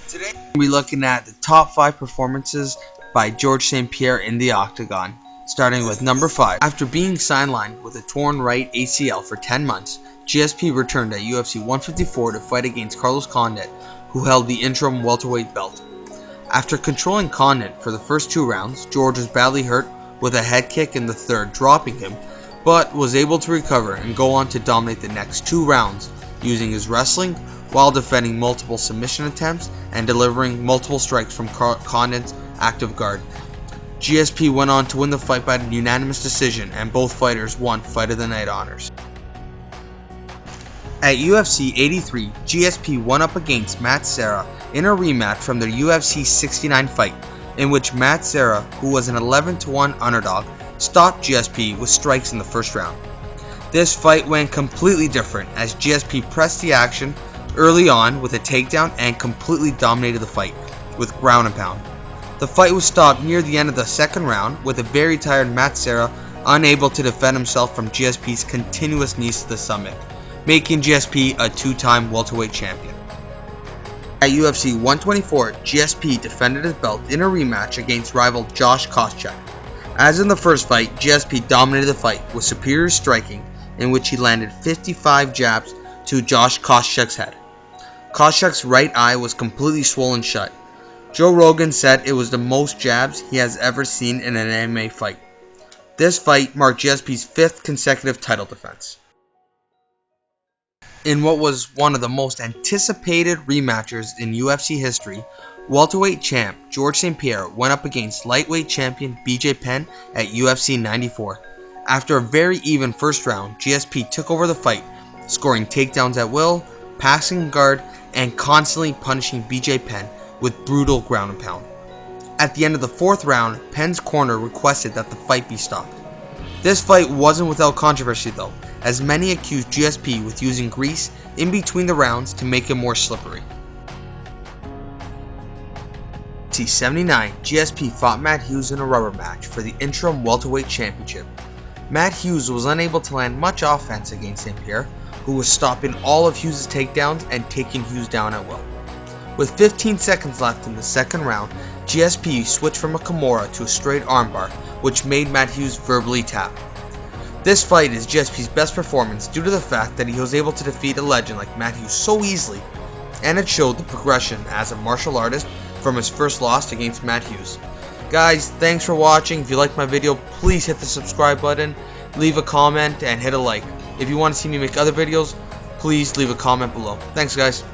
Today we'll be looking at the top 5 performances by Georges St-Pierre in the octagon, starting with number 5. After being sidelined with a torn right ACL for 10 months, GSP returned at UFC 154 to fight against Condit, who held the interim welterweight belt. After controlling Condit for the first 2 rounds, George was badly hurt with a head kick in the third, dropping him, but was able to recover and go on to dominate the next 2 rounds using his wrestling while defending multiple submission attempts and delivering multiple strikes from Condit's active guard. GSP went on to win the fight by unanimous decision, and both fighters won Fight of the Night honors. At UFC 83, GSP went up against Serra in a rematch from their UFC 69 fight, in which Serra, who was an 11-1 underdog, stopped GSP with strikes in the first round. This fight went completely different as GSP pressed the action early on with a takedown and completely dominated the fight with ground and pound. The fight was stopped near the end of the second round with a very tired Serra unable to defend himself from GSP's continuous knees to the stomach, making GSP a 2-time welterweight champion. At UFC 124, GSP defended his belt in a rematch against rival Koscheck. As in the first fight, GSP dominated the fight with superior striking, in which he landed 55 jabs to Koscheck's head. Koscheck's right eye was completely swollen shut. Joe Rogan said it was the most jabs he has ever seen in an MMA fight. This fight marked GSP's 5th consecutive title defense. In what was one of the most anticipated rematchers in UFC history, welterweight champ Georges St-Pierre went up against lightweight champion Penn at UFC 94. After a very even first round, GSP took over the fight, scoring takedowns at will, passing guard, and constantly punishing Penn with brutal ground and pound. At the end of the 4th round, Penn's corner requested that the fight be stopped. This fight wasn't without controversy though, as many accused GSP with using grease in between the rounds to make him more slippery. UFC 79, GSP fought Hughes in a rubber match for the interim welterweight championship. Hughes was unable to land much offense against St-Pierre, who was stopping all of Hughes' takedowns and taking Hughes down at will. With 15 seconds left in the second round, GSP switched from a Kimura to a straight armbar, which made Hughes verbally tap. This fight is GSP's best performance due to the fact that he was able to defeat a legend like Hughes so easily, and it showed the progression as a martial artist from his first loss against Hughes. Guys, thanks for watching. If you liked my video, please hit the subscribe button, leave a comment, and hit a like. If you want to see me make other videos, please leave a comment below. Thanks guys.